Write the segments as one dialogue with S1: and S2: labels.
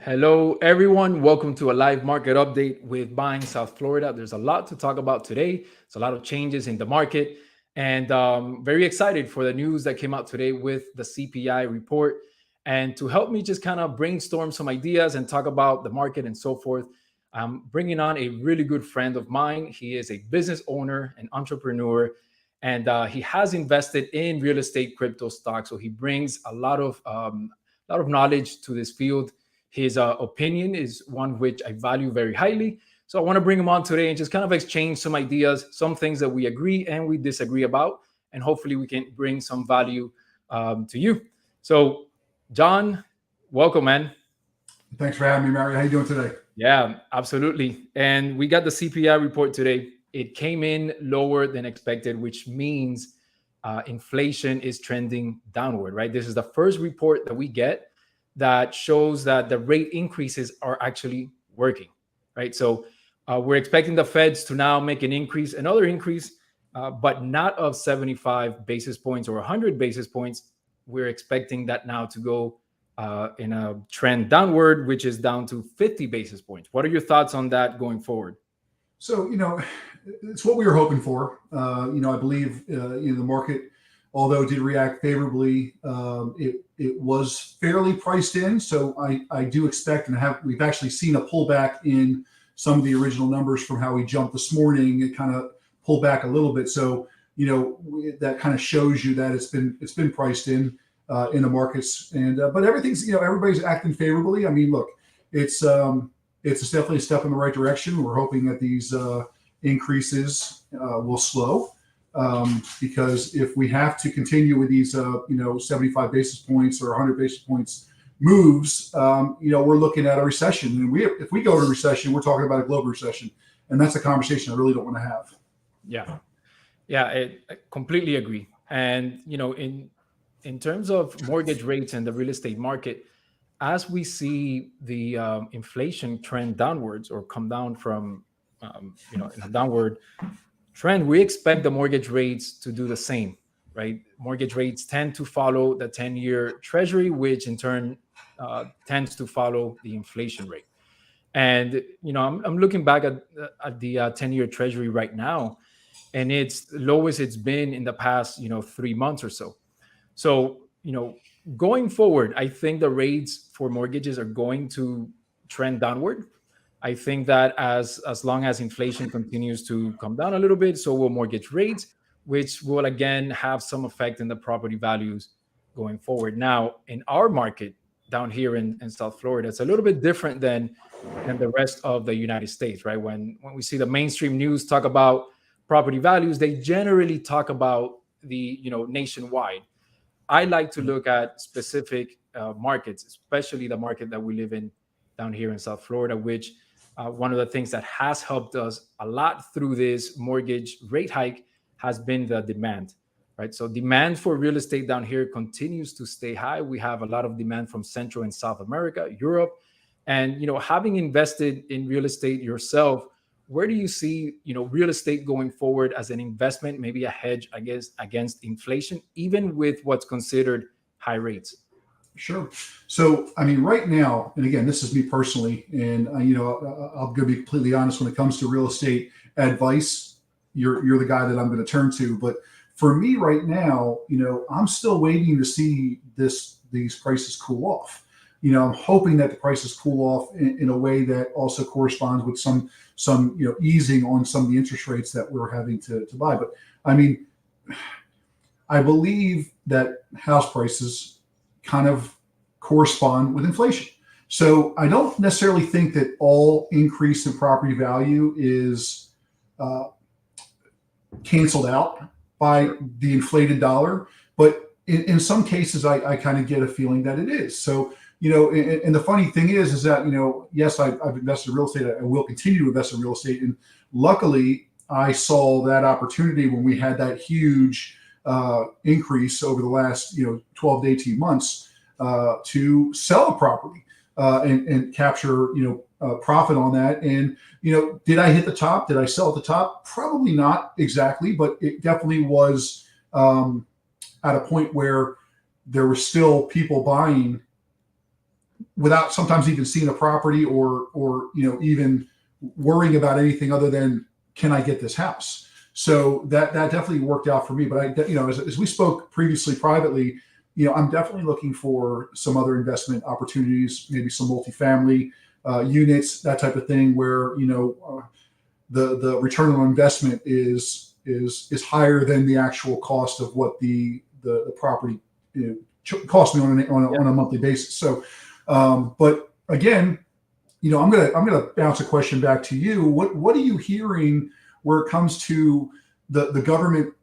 S1: Hello, everyone. Welcome to a live market update with Buying South Florida. There's a lot to talk about today. It's a lot of changes in the market, and very excited for the news that came out today with the CPI report. And to help me just kind of brainstorm some ideas and talk about the market and so forth, I'm bringing on a really good friend of mine. He is a business owner, an entrepreneur, and he has invested in real estate, crypto stocks. So he brings a lot of knowledge to this field. His opinion is one which I value very highly. So I want to bring him on today and just kind of exchange some ideas, some things that we agree and we disagree about, and hopefully we can bring some value to you. So, John, welcome, man.
S2: Thanks for having me, Mary. How you doing today?
S1: Yeah, absolutely. And we got the CPI report today. It came in lower than expected, which means inflation is trending downward, right? This is the first report that we get that shows that the rate increases are actually working, right? So we're expecting the Feds to now make another increase, but not of 75 basis points or 100 basis points. We're expecting that now to go in a trend downward, which is down to 50 basis points. What are your thoughts on that going forward?
S2: So, it's what we were hoping for. I believe the market, although it did react favorably, it was fairly priced in. So I do expect we've actually seen a pullback in some of the original numbers from how we jumped this morning. It kind of pulled back a little bit. So that kind of shows you that it's been priced in the markets, and but everybody's acting favorably. I mean, look, it's definitely a step in the right direction. We're hoping that these increases will slow, because if we have to continue with these 75 basis points or 100 basis points moves, we're looking at a recession. And if we go to a recession, we're talking about a global recession, and that's a conversation I really don't want to have.
S1: Yeah, yeah, I completely agree. And in terms of mortgage rates and the real estate market, as we see the inflation trend downwards or come down from in a downward trend, we expect the mortgage rates to do the same, right? Mortgage rates tend to follow the 10-year treasury, which in turn tends to follow the inflation rate. And I'm looking back at the 10-year treasury right now, and it's the lowest it's been in the past 3 months or so. So, going forward, I think the rates for mortgages are going to trend downward. I think that as long as inflation continues to come down a little bit, so will mortgage rates, which will again have some effect in the property values going forward. Now, in our market down here in South Florida, it's a little bit different than the rest of the United States, right? When we see the mainstream news talk about property values, they generally talk about the nationwide. I like to look at specific markets, especially the market that we live in down here in South Florida, which one of the things that has helped us a lot through this mortgage rate hike has been the demand, right? So demand for real estate down here continues to stay high. We have a lot of demand from Central and South America, Europe, and having invested in real estate yourself, where do you see real estate going forward as an investment, maybe a hedge against inflation, even with what's considered high rates?
S2: Sure. So, I mean, right now, and again, this is me personally, and I'm going to be completely honest when it comes to real estate advice. You're the guy that I'm going to turn to. But for me right now, I'm still waiting to see these prices cool off. I'm hoping that the prices cool off in a way that also corresponds with some easing on some of the interest rates that we're having to buy. But I mean, I believe that house prices kind of correspond with inflation. So I don't necessarily think that all increase in property value is canceled out by the inflated dollar, but in some cases, I kind of get a feeling that it is. So and the funny thing is that yes, I've invested in real estate. I will continue to invest in real estate, and luckily, I saw that opportunity when we had that huge increase over the last 12 to 18 months to sell a property and capture profit on that. And did I hit the top? Did I sell at the top? Probably not exactly, but it definitely was at a point where there were still people buying without sometimes even seeing a property or even worrying about anything other than, can I get this house? So that definitely worked out for me. But as we spoke previously privately, I'm definitely looking for some other investment opportunities, maybe some multifamily units, that type of thing, where the return on investment is higher than the actual cost of what the property cost me on a monthly basis. So, but again, I'm gonna bounce a question back to you. What are you hearing where it comes to the government,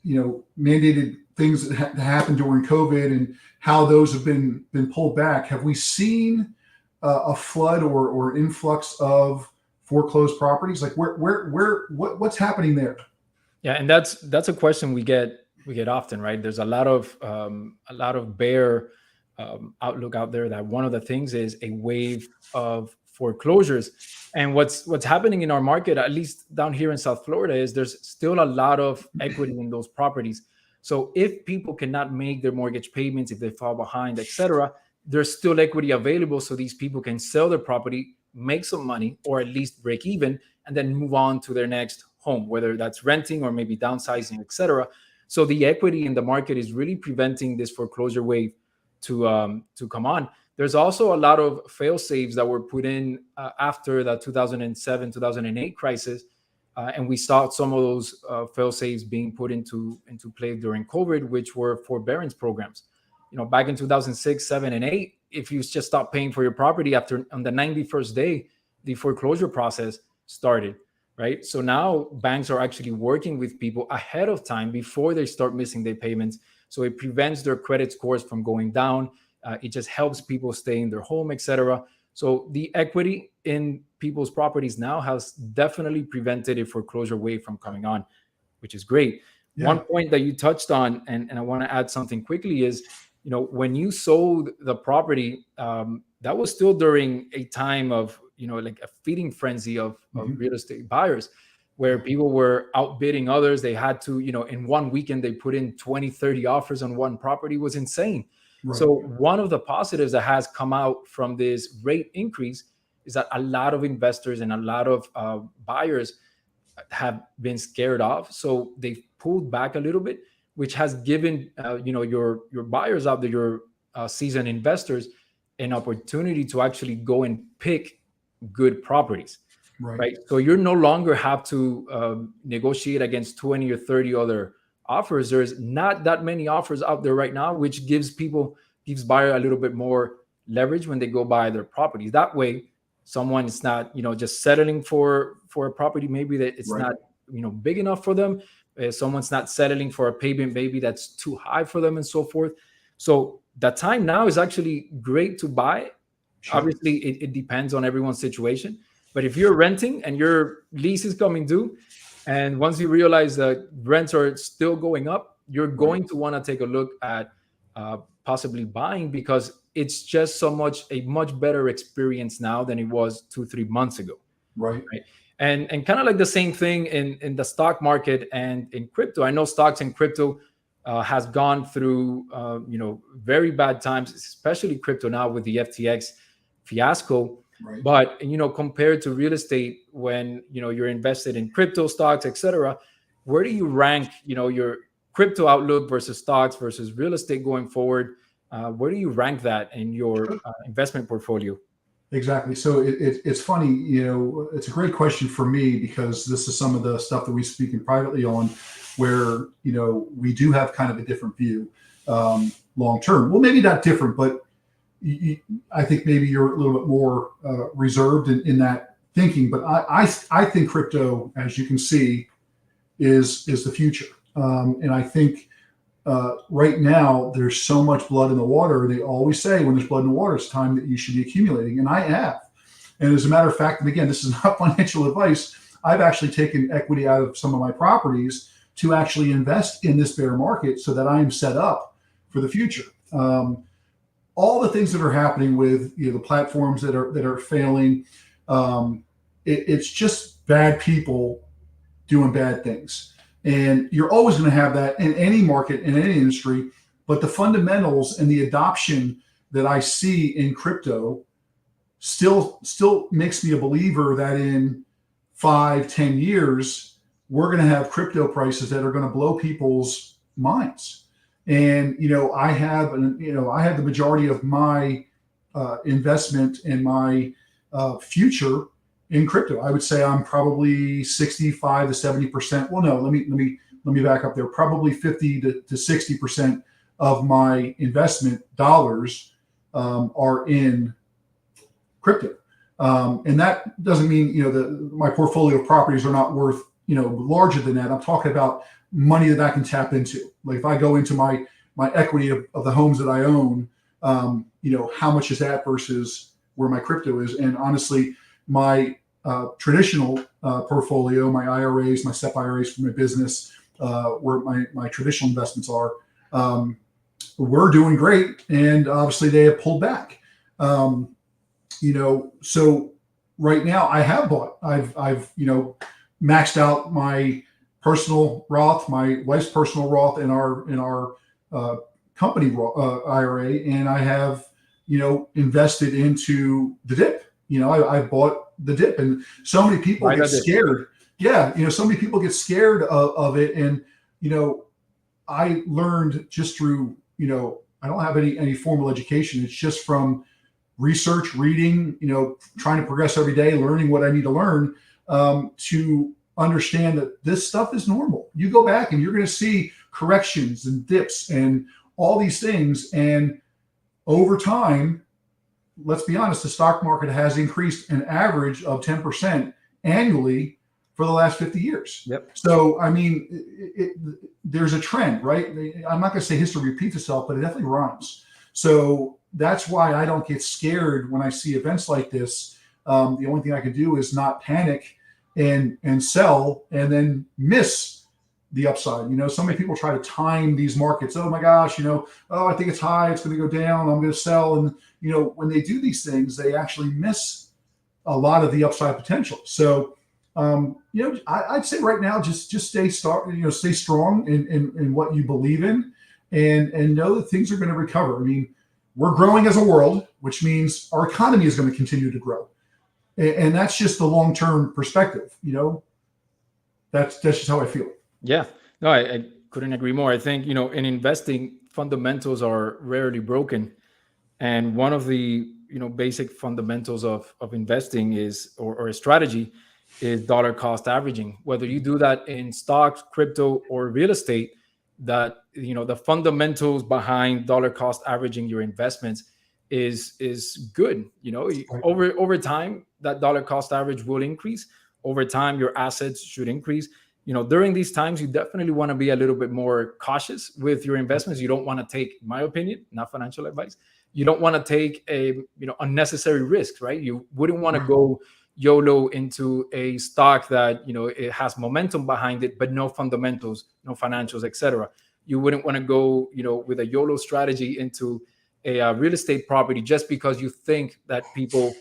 S2: mandated things that happened during COVID and how those have been pulled back? Have we seen a flood or influx of foreclosed properties? Like what's happening there?
S1: Yeah, and that's a question we get often, right? There's a lot of bear outlook out there that one of the things is a wave of foreclosures. And what's happening in our market, at least down here in South Florida, is there's still a lot of equity in those properties. So if people cannot make their mortgage payments, if they fall behind, etc., there's still equity available, so these people can sell their property, make some money, or at least break even, and then move on to their next home, whether that's renting or maybe downsizing, etc. So the equity in the market is really preventing this foreclosure wave to come on. There's also a lot of fail safes that were put in after the 2007, 2008 crisis. And we saw some of those fail safes being put into play during COVID, which were forbearance programs. Back in 2006, 7, and 8, if you just stopped paying for your property on the 91st day, the foreclosure process started, right? So now banks are actually working with people ahead of time before they start missing their payments. So it prevents their credit scores from going down. It just helps people stay in their home, etc. So the equity in people's properties now has definitely prevented a foreclosure wave from coming on, which is great. Yeah. One point that you touched on, and I want to add something quickly, is when you sold the property, that was still during a time of like a feeding frenzy of real estate buyers, where people were outbidding others. They had to, in one weekend, they put in 20, 30 offers on one property. It was insane. Right. So one of the positives that has come out from this rate increase is that a lot of investors and a lot of buyers have been scared off. So they've pulled back a little bit, which has given, your buyers out there, your seasoned investors, an opportunity to actually go and pick good properties. Right. So you no longer have to negotiate against 20 or 30 other offers. There's not that many offers out there right now, which gives buyer a little bit more leverage when they go buy their properties. That way, someone is not, just settling for a property maybe that it's not, big enough for them. Someone's not settling for a payment maybe that's too high for them, and so forth. So the time now is actually great to buy. Sure. Obviously, it depends on everyone's situation. But if you're renting and your lease is coming due, and once you realize that rents are still going up, you're going to want to take a look at possibly buying, because it's just a much better experience now than it was 2-3 months ago. Right. And kind of like the same thing in the stock market and in crypto. I know stocks and crypto has gone through very bad times, especially crypto now with the FTX fiasco. Right. But compared to real estate, when you're invested in crypto, stocks, etc., where do you rank your crypto outlook versus stocks versus real estate going forward? Where do you rank that in your investment portfolio?
S2: Exactly. So it's funny, it's a great question for me, because this is some of the stuff that we speak in privately on, where we do have kind of a different view long term. Well, maybe not different, but I think maybe you're a little bit more reserved in that thinking. But I think crypto, as you can see, is the future. And I think right now there's so much blood in the water. They always say when there's blood in the water, it's time that you should be accumulating. And I have. And as a matter of fact, and again, this is not financial advice, I've actually taken equity out of some of my properties to actually invest in this bear market so that I am set up for the future. All the things that are happening with the platforms that are failing, it's just bad people doing bad things, and you're always going to have that in any market, in any industry. But the fundamentals and the adoption that I see in crypto still makes me a believer that in 5-10 years we're going to have crypto prices that are going to blow people's minds. And I have the majority of my investment and my future in crypto. I would say I'm probably 65 to 70%. Well, no, let me back up there. Probably 50 to 60% of my investment dollars are in crypto. And that doesn't mean, my portfolio of properties are not worth, larger than that. I'm talking about money that I can tap into. Like if I go into my equity of the homes that I own, how much is that versus where my crypto is? And honestly, my traditional portfolio, my IRAs, my SEP IRAs for my business, where my traditional investments are, we're doing great. And obviously they have pulled back. So right now I have bought, I've maxed out my personal Roth, my wife's personal Roth, in our company IRA, and I have invested into the dip. I bought the dip, and so many people get scared. Yeah, so many people get scared of it, and I learned just through I don't have any formal education. It's just from research, reading, trying to progress every day, learning what I need to learn to understand that this stuff is normal. You go back and you're going to see corrections and dips and all these things. And over time, let's be honest, the stock market has increased an average of 10% annually for the last 50 years.
S1: Yep.
S2: So, I mean, there's a trend, right? I'm not going to say history repeats itself, but it definitely rhymes. So that's why I don't get scared when I see events like this. The only thing I can do is not panic and sell and then miss the upside. So many people try to time these markets. Oh my gosh, I think it's high, it's going to go down, I'm going to sell. And, when they do these things, they actually miss a lot of the upside potential. So, I'd say right now, just stay strong in what you believe in, and know that things are going to recover. I mean, we're growing as a world, which means our economy is going to continue to grow. And that's just the long-term perspective, that's just how I feel.
S1: Yeah, no, I couldn't agree more. I think, in investing, fundamentals are rarely broken. And one of the, basic fundamentals of investing is, or a strategy is dollar cost averaging. Whether you do that in stocks, crypto, or real estate, that, the fundamentals behind dollar cost averaging your investments is good. Over time, that dollar cost average will increase. Over time, your assets should increase. During these times, you definitely want to be a little bit more cautious with your investments. You don't want to take, in my opinion, not financial advice, you don't want to take unnecessary risks, right? You wouldn't want to go YOLO into a stock that, it has momentum behind it, but no fundamentals, no financials, etc. You wouldn't want to go, with a YOLO strategy into a real estate property just because you think that people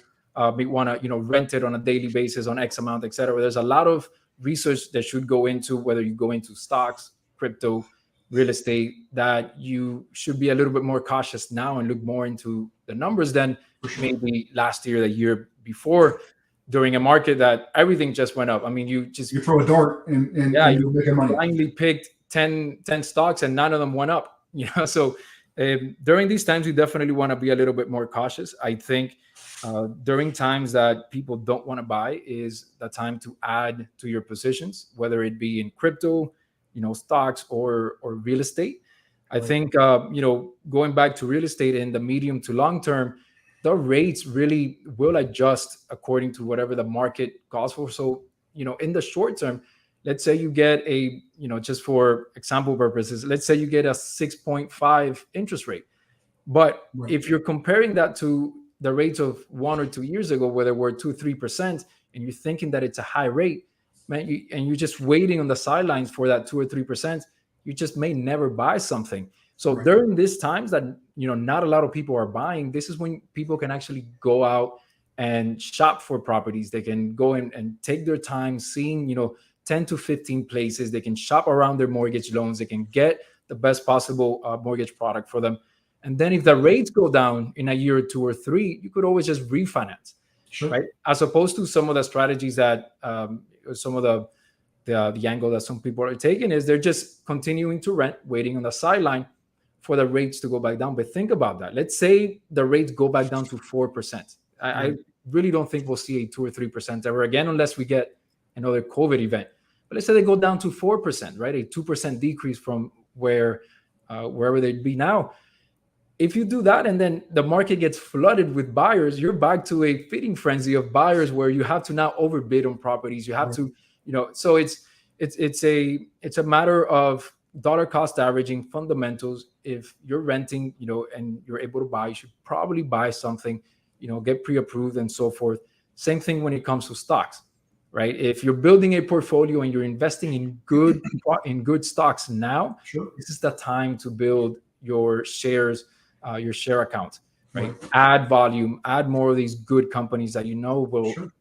S1: may want to, rent it on a daily basis on X amount, etc. There's a lot of research that should go into whether you go into stocks, crypto, real estate, that you should be a little bit more cautious now and look more into the numbers than maybe last year, the year before, during a market that everything just went up. I mean, you
S2: throw a dart and you're making money.
S1: Blindly picked 10 stocks and none of them went up. So during these times, you definitely want to be a little bit more cautious. I think during times that people don't want to buy is the time to add to your positions, whether it be in crypto, stocks or real estate. I think, going back to real estate in the medium to long term, the rates really will adjust according to whatever the market calls for. So, in the short term, let's say you get a, just for example purposes, let's say you get a 6.5 interest rate. But if you're comparing that to the rates of 1 or 2 years ago, where they were 2-3%, and you're thinking that it's a high rate, man, and you're just waiting on the sidelines for that 2 or 3%, you just may never buy something. So during these times that, not a lot of people are buying, this is when people can actually go out and shop for properties. They can go in and take their time seeing, 10 to 15 places. They can shop around their mortgage loans. They can get the best possible mortgage product for them. And then if the rates go down in a year or two or three, you could always just refinance,
S2: Sure.
S1: right? As opposed to some of the strategies that some of the angle that some people are taking is they're just continuing to rent, waiting on the sideline for the rates to go back down. But think about that. Let's say the rates go back down to 4%. I really don't think we'll see a 2 or 3% ever again, unless we get another COVID event. But let's say they go down to 4%, right? A 2% decrease from wherever they'd be now. If you do that and then the market gets flooded with buyers, you're back to a feeding frenzy of buyers where you have to now overbid on properties. You have to, so it's a matter of dollar cost averaging fundamentals. If you're renting, and you're able to buy, you should probably buy something, get pre-approved and so forth. Same thing when it comes to stocks, right? If you're building a portfolio and you're investing in good stocks now,
S2: Sure.
S1: This is the time to build your shares, your share account, right? Add volume, add more of these good companies that will,
S2: Sure.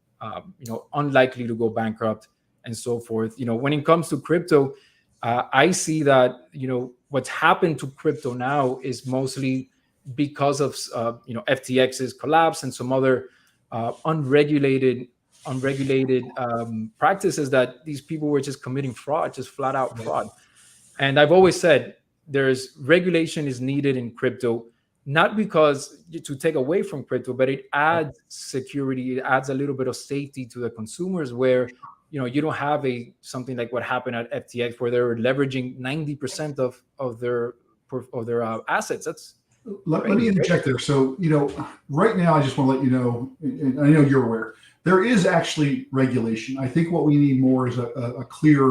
S1: Unlikely to go bankrupt and so forth. When it comes to crypto, I see that, what's happened to crypto now is mostly because of, FTX's collapse and some other unregulated practices that these people were just committing fraud, just flat out fraud. And I've always said there's regulation is needed in crypto, not because to take away from crypto, but it adds security, it adds a little bit of safety to the consumers where, you don't have something like what happened at FTX where they're leveraging 90% of their assets. That's
S2: let me interject there. So, right now, I just want to let you know, and I know you're aware, there is actually regulation. I think what we need more is a clear,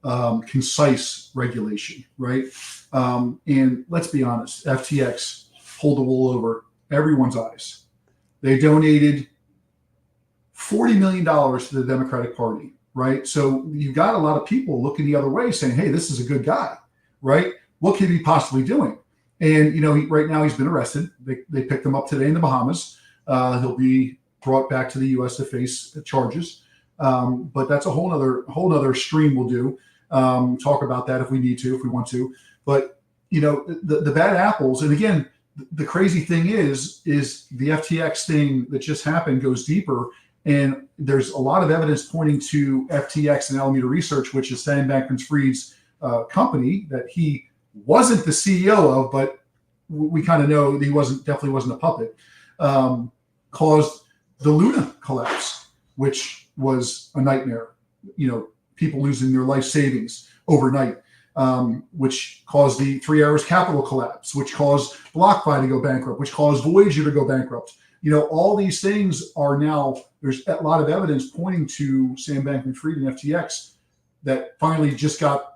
S2: concise regulation, right? And let's be honest, FTX pulled the wool over everyone's eyes. They donated $40 million to the Democratic Party, right? So you've got a lot of people looking the other way saying, hey, this is a good guy, right? What could he possibly doing? And, right now he's been arrested. They picked him up today in the Bahamas. He'll be brought back to the U.S. to face charges. But that's a whole other stream we'll do. Talk about that if we need to, if we want to. But, the bad apples, and again, the crazy thing is the FTX thing that just happened goes deeper. And there's a lot of evidence pointing to FTX and Alameda Research, which is Sam Bankman-Fried's company that he wasn't the CEO of, but we kind of know that he definitely wasn't a puppet, caused the Luna collapse, which was a nightmare. People losing their life savings overnight, which caused the 3 Arrows Capital collapse, which caused BlockFi to go bankrupt, which caused Voyager to go bankrupt. All these things are now, there's a lot of evidence pointing to Sam Bankman-Fried and FTX that finally just got,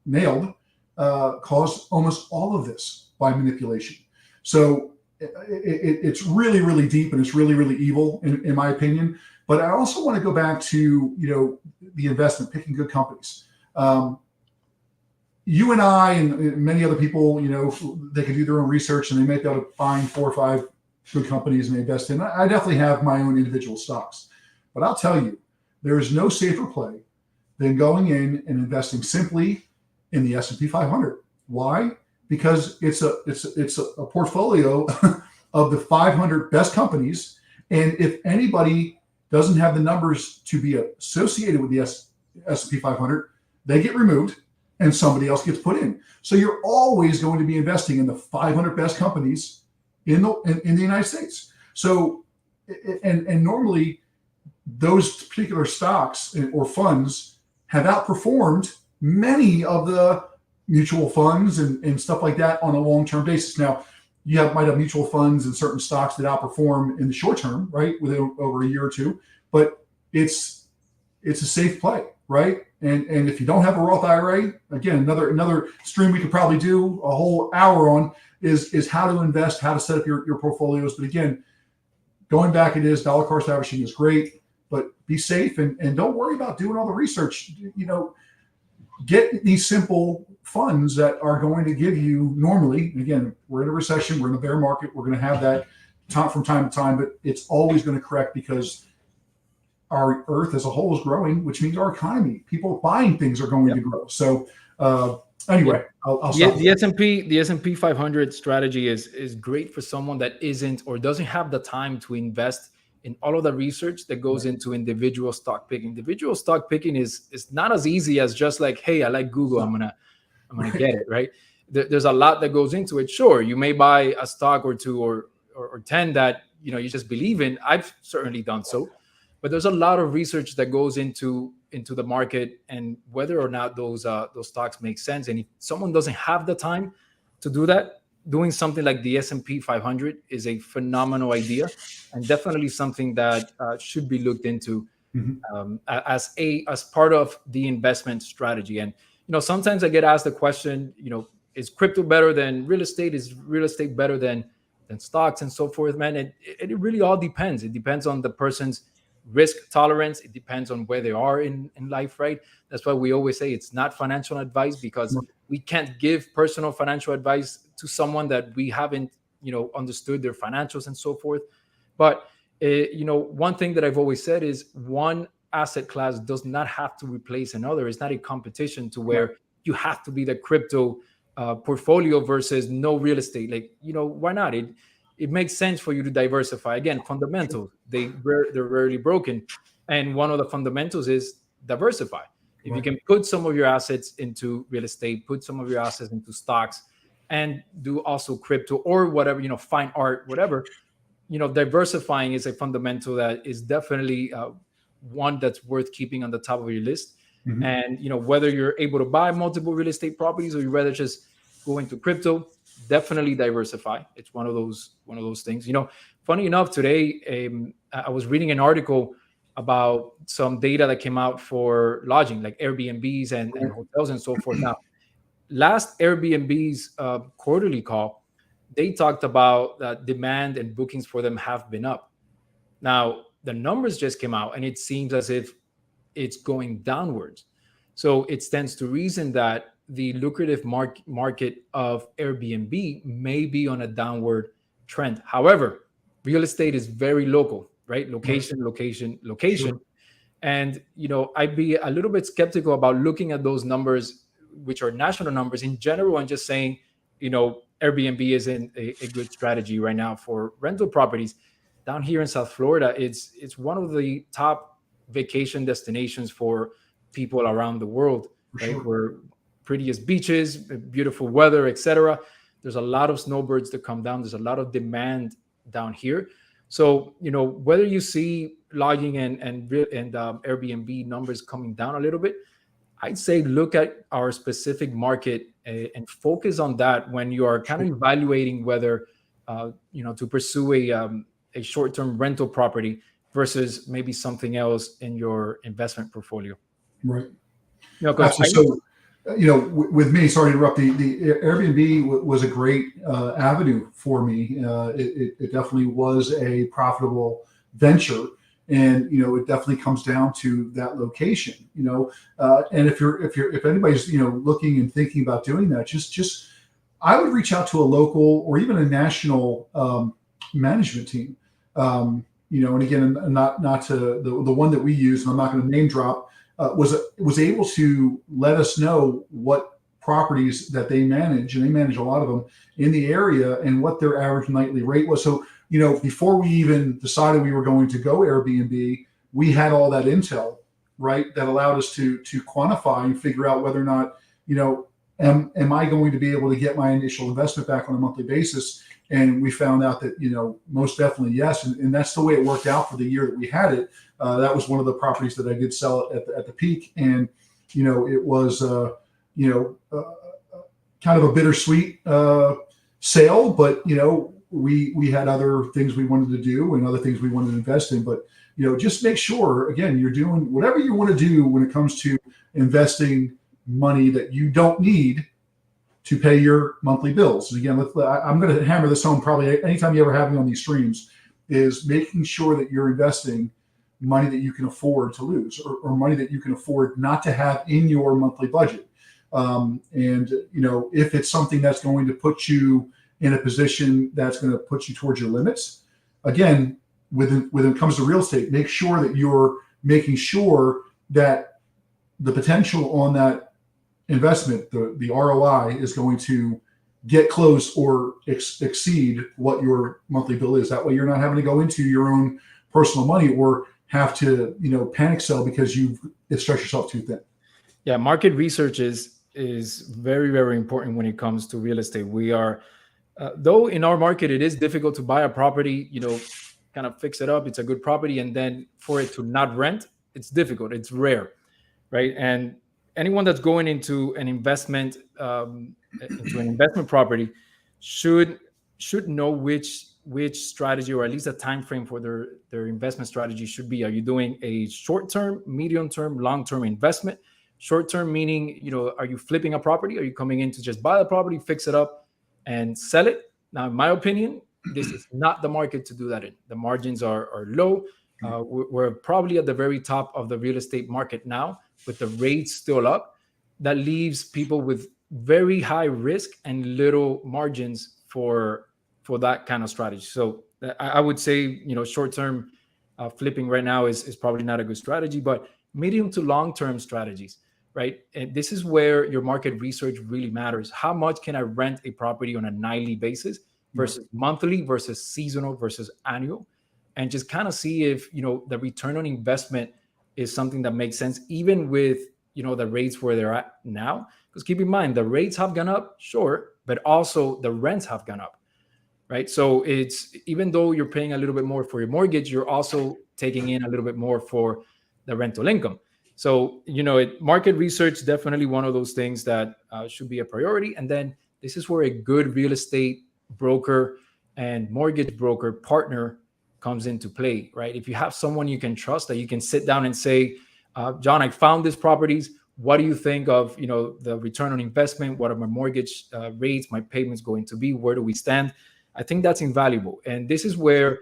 S2: nailed, caused almost all of this by manipulation. So it's really, really deep and it's really, really evil in my opinion. But I also want to go back to, the investment, picking good companies. You and I and many other people, they can do their own research and they may be able to find 4 or 5 good companies and invest in. I definitely have my own individual stocks, but I'll tell you, there is no safer play than going in and investing simply in the S&P 500. Why? Because it's a portfolio of the 500 best companies, and if anybody doesn't have the numbers to be associated with the S&P 500, they get removed and somebody else gets put in. So you're always going to be investing in the 500 best companies in the United States. So, and normally those particular stocks or funds have outperformed many of the mutual funds and stuff like that on a long-term basis. Now, might have mutual funds and certain stocks that outperform in the short term, right, within over a year or two, but it's a safe play, right? And if you don't have a Roth IRA, again, another stream we could probably do a whole hour on is how to invest, how to set up your portfolios. But again, going back, it is dollar cost averaging is great, but be safe and don't worry about doing all the research. Get these simple funds that are going to give you normally, again, we're in a recession, we're in a bear market, we're going to have that from time to time, but it's always going to correct because our earth as a whole is growing, which means our economy, people buying things are going to grow. So Anyway, I'll stop.
S1: The S&P 500 strategy is great for someone that isn't or doesn't have the time to invest in all of the research that goes into individual stock picking. Individual stock picking is not as easy as just like, hey, I like Google, I'm gonna get it, right? There's a lot that goes into it. Sure, you may buy a stock or two or 10 that you just believe in. I've certainly done so, but there's a lot of research that goes into the market and whether or not those stocks make sense. And if someone doesn't have the time to do that, doing something like the S&P 500 is a phenomenal idea and definitely something that should be looked into as part of the investment strategy. And sometimes I get asked the question, is crypto better than real estate? Is real estate better than stocks and so forth, man? And it really all depends. It depends on the person's risk tolerance. It depends on where they are in life, right? That's why we always say it's not financial advice, because we can't give personal financial advice to someone that we haven't, understood their financials and so forth. But, one thing that I've always said is one asset class does not have to replace another. It's not a competition to where you have to be the crypto portfolio versus no real estate. Like, why not? It makes sense for you to diversify. Again, fundamentals, they're rarely broken. And one of the fundamentals is diversify. If you can put some of your assets into real estate, put some of your assets into stocks, and do also crypto or whatever, fine art, whatever, diversifying is a fundamental that is definitely one that's worth keeping on the top of your list. And, whether you're able to buy multiple real estate properties or you rather just go into crypto, definitely diversify. It's one of those things. Funny enough, today I was reading an article about some data that came out for lodging, like Airbnbs and hotels and so forth. Now, last Airbnb's quarterly call, they talked about that demand and bookings for them have been up. Now, the numbers just came out and it seems as if it's going downwards. So it stands to reason that the lucrative market of Airbnb may be on a downward trend. However, real estate is very local, right? Location. And, I'd be a little bit skeptical about looking at those numbers, which are national numbers in general, and just saying, Airbnb isn't a good strategy right now for rental properties. Down here in South Florida, it's one of the top vacation destinations for people around the world, right?
S2: Sure.
S1: We're prettiest beaches, beautiful weather, etc. There's a lot of snowbirds that come down. There's a lot of demand down here. So, whether you see lodging and Airbnb numbers coming down a little bit, I'd say look at our specific market and focus on that when you are kind of evaluating whether, to pursue a short-term rental property versus maybe something else in your investment portfolio.
S2: Right.
S1: Absolutely.
S2: With me, sorry to interrupt, the Airbnb was a great avenue for me. It definitely was a profitable venture. And, it definitely comes down to that location, and if anybody's, looking and thinking about doing that, just, I would reach out to a local or even a national management team. And again, not to the one that we use, and I'm not going to name drop, was able to let us know what properties that they manage, and they manage a lot of them in the area, and what their average nightly rate was. So, before we even decided we were going to go Airbnb, we had all that intel, right? That allowed us to quantify and figure out whether or not, am I going to be able to get my initial investment back on a monthly basis? And we found out that, most definitely yes. And that's the way it worked out for the year that we had it. That was one of the properties that I did sell at the peak. And, it was, kind of a bittersweet sale, but, we had other things we wanted to do and other things we wanted to invest in. But, just make sure, again, you're doing whatever you want to do when it comes to investing money that you don't need to pay your monthly bills. And again, I'm going to hammer this home probably anytime you ever have me on these streams, is making sure that you're investing money that you can afford to lose, or money that you can afford not to have in your monthly budget. And, if it's something that's going to put you in a position that's going to put you towards your limits, again, when it comes to real estate, make sure that you're making sure that the potential on that investment, the ROI is going to get close or exceed what your monthly bill is. That way you're not having to go into your own personal money or have to, panic sell because you've stretched yourself too thin.
S1: Yeah, market research is very, very important when it comes to real estate. We are, though in our market, it is difficult to buy a property, kind of fix it up. It's a good property. And then for it to not rent, it's difficult. It's rare, right? And anyone that's going into an investment property should know which strategy, or at least a time frame for their investment strategy should be. Are you doing a short-term, medium-term, long-term investment? Short-term meaning, are you flipping a property? Are you coming in to just buy the property, fix it up, and sell it? Now, in my opinion, this is not the market to do that in. The margins are low. We're probably at the very top of the real estate market now, with the rates still up. That leaves people with very high risk and little margins for that kind of strategy. So I would say, short-term flipping right now is probably not a good strategy, but medium to long-term strategies, right? And this is where your market research really matters. How much can I rent a property on a nightly basis versus monthly versus seasonal versus annual? And just kind of see if, the return on investment is something that makes sense, even with, the rates where they're at now. Because keep in mind, the rates have gone up, sure, but also the rents have gone up, right? So it's, even though you're paying a little bit more for your mortgage, you're also taking in a little bit more for the rental income. So, market research, definitely one of those things that should be a priority. And then this is where a good real estate broker and mortgage broker partner comes into play, right? If you have someone you can trust, that you can sit down and say, John, I found these properties. What do you think of, the return on investment? What are my mortgage rates, my payments going to be? Where do we stand? I think that's invaluable. And this is where,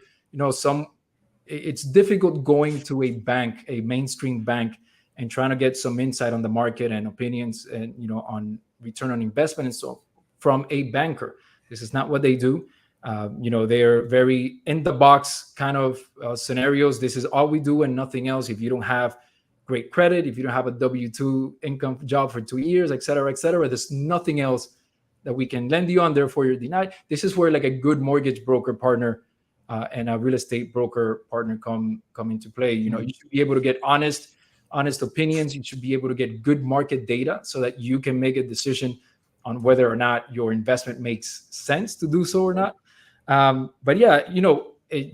S1: it's difficult going to a bank, a mainstream bank, and trying to get some insight on the market and opinions and, on return on investment and so from a banker. This is not what they do. They're very in the box kind of scenarios. This is all we do and nothing else. If you don't have great credit, if you don't have a W-2 income job for 2 years, et cetera, there's nothing else that we can lend you on. Therefore, you're denied. This is where like a good mortgage broker partner and a real estate broker partner come into play. You should be able to get honest opinions. You should be able to get good market data so that you can make a decision on whether or not your investment makes sense to do so or not. But yeah,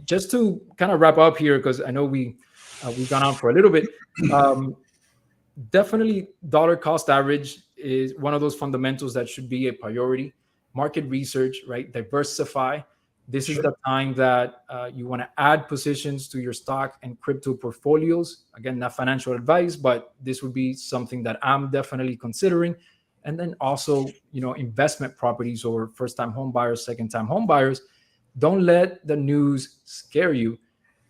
S1: just to kind of wrap up here, because I know we've gone on for a little bit. Definitely dollar cost average is one of those fundamentals that should be a priority. Market research, right? Diversify. This is the time that you want to add positions to your stock and crypto portfolios. Again, not financial advice, but this would be something that I'm definitely considering. And then also, investment properties or first-time home buyers, second-time home buyers. Don't let the news scare you.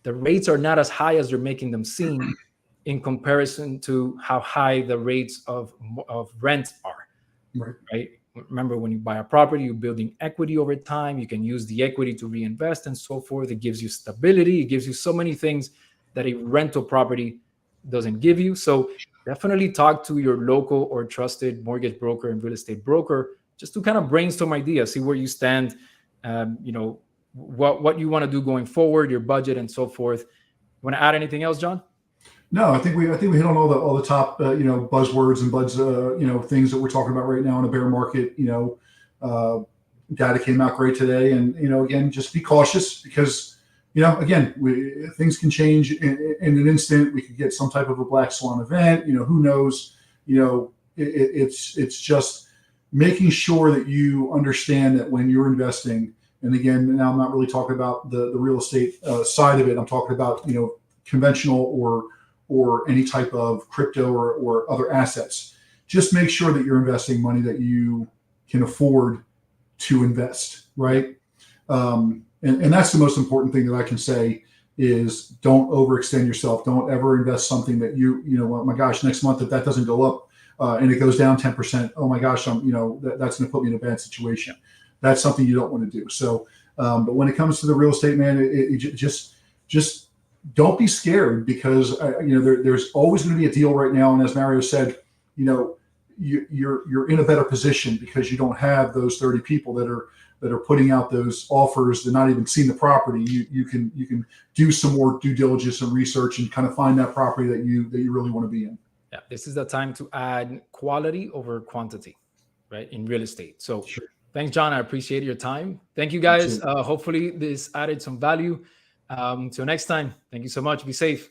S1: The rates are not as high as you're making them seem in comparison to how high the rates of rent are. Right? Remember, when you buy a property, you're building equity over time. You can use the equity to reinvest and so forth. It gives you stability. It gives you so many things that a rental property doesn't give you. So definitely talk to your local or trusted mortgage broker and real estate broker just to kind of brainstorm ideas, see where you stand, what you want to do going forward, your budget and so forth. You want to add anything else, John?
S2: No, I think we hit on all the top buzzwords and things that we're talking about right now in a bear market. Data came out great today, and again, just be cautious because again, things can change in an instant. We could get some type of a black swan event. Who knows? It's just making sure that you understand that when you're investing. And again, now I'm not really talking about the real estate side of it. I'm talking about conventional or any type of crypto or other assets. Just make sure that you're investing money that you can afford to invest, right? And that's the most important thing that I can say is don't overextend yourself. Don't ever invest something that oh my gosh, next month if that doesn't go up and it goes down 10%, oh my gosh, that's going to put me in a bad situation. That's something you don't want to do. So, but when it comes to the real estate, man, it just don't be scared because there's always going to be a deal right now. And as Mario said, you're in a better position because you don't have those 30 people that are putting out those offers. They're not even seeing the property. You can do some more due diligence and research and kind of find that property that you really want to be in.
S1: Yeah, this is the time to add quality over quantity, right, in real estate. So
S2: Sure.
S1: thanks, John. I appreciate your time. Thank you, guys. Hopefully this added some value. Till next time. Thank you so much. Be safe.